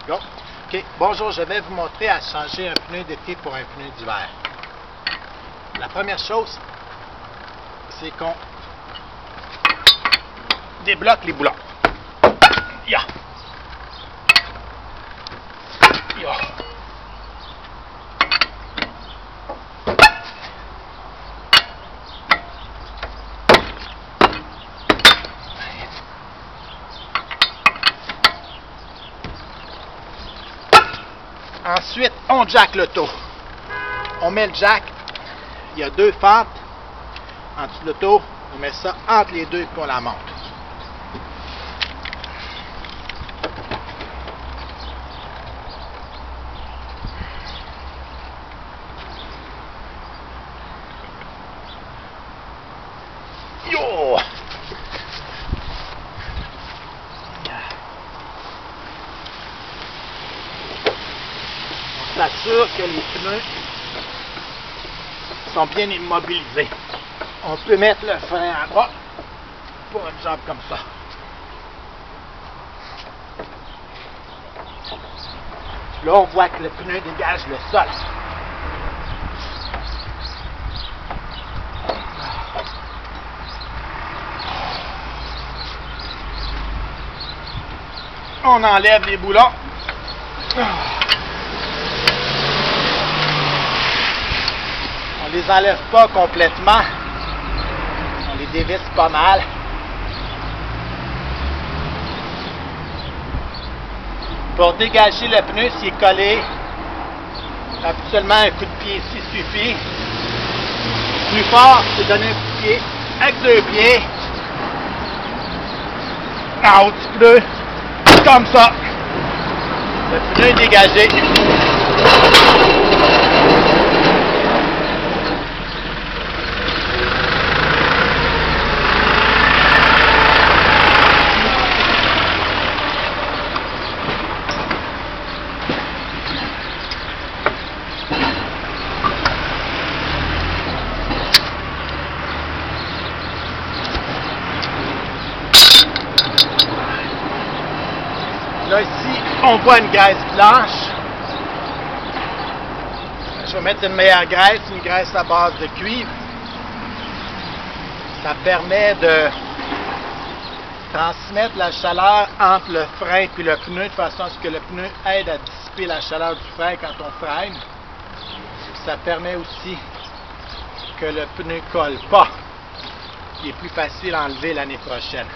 Go. OK. Bonjour, je vais vous montrer à changer un pneu d'été pour un pneu d'hiver. La première chose, c'est qu'on débloque les boulons. Ya. Ya. Ensuite, on jack l'auto. On met le jack. Il y a deux fentes en dessous de l'auto. On met ça entre les deux et on la monte. Yo! On s'assure que les pneus sont bien immobilisés. On peut mettre le frein à bas pour une jambe comme ça. Là, on voit que le pneu dégage le sol. On enlève les boulons. On les enlève pas complètement. On les dévisse pas mal. Pour dégager le pneu, s'il est collé, habituellement un coup de pied ici suffit. Plus fort, c'est donner un coup de pied avec deux pieds. En haut du pneu. Comme ça. Le pneu est dégagé. Là, ici, on voit une graisse blanche. Je vais mettre une meilleure graisse, une graisse à base de cuivre. Ça permet de transmettre la chaleur entre le frein et le pneu de façon à ce que le pneu aide à dissiper la chaleur du frein quand on freine. Ça permet aussi que le pneu ne colle pas. Il est plus facile à enlever l'année prochaine.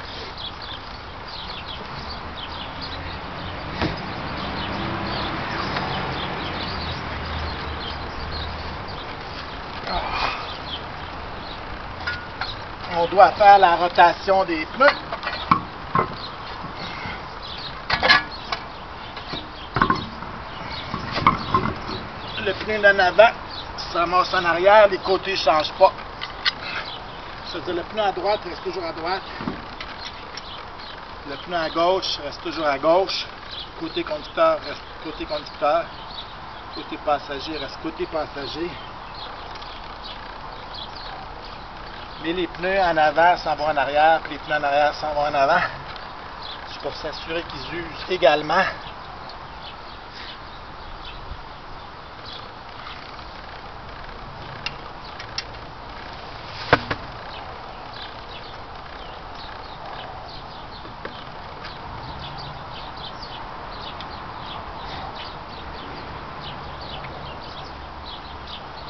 On doit faire la rotation des pneus. Le pneu d'en avant s'amasse en arrière, les côtés ne changent pas. C'est-à-dire le pneu à droite reste toujours à droite. Le pneu à gauche reste toujours à gauche. Côté conducteur reste côté conducteur. Côté passager reste côté passager. Mais les pneus en avant s'en vont en arrière, puis les pneus en arrière s'en vont en avant. C'est pour s'assurer qu'ils usent également.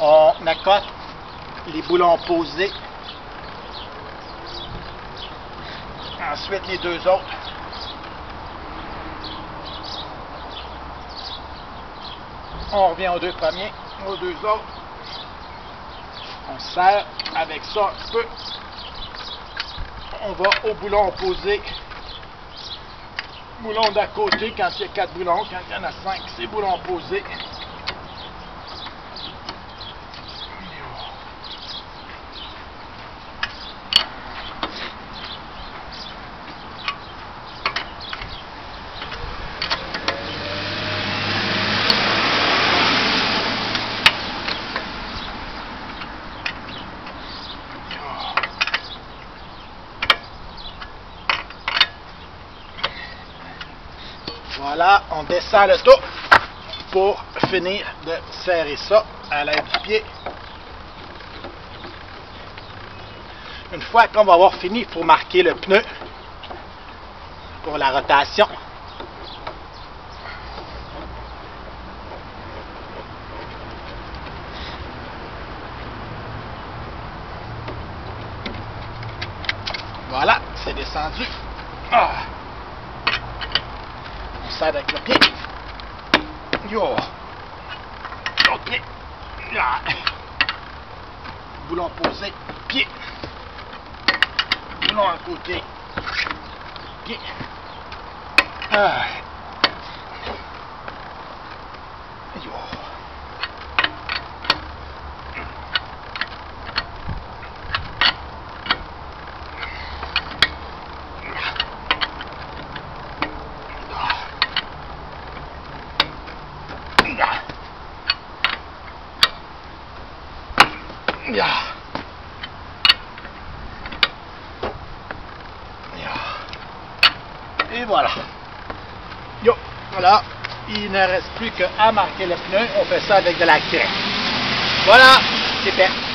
On accote les boulons posés. Ensuite, les deux autres. On revient aux deux premiers, aux deux autres. On serre avec ça un petit peu. On va au boulon opposé. Boulon d'à côté, quand il y a 4 boulons, quand il y en a 5, c'est boulon opposé. Voilà. Voilà, on descend le tout pour finir de serrer ça à l'aide du pied. Une fois qu'on va avoir fini, il faut marquer le pneu pour la rotation. Voilà, c'est descendu. Ah. On serre avec le pied. Yo. L'autre pied. Ah. Boulon posé. Pied. Boulon à côté. Pied. Ah. Yo. Et voilà. Yo, voilà. Il ne reste plus qu'à marquer le pneu. On fait ça avec de la crème. Voilà, c'est fait.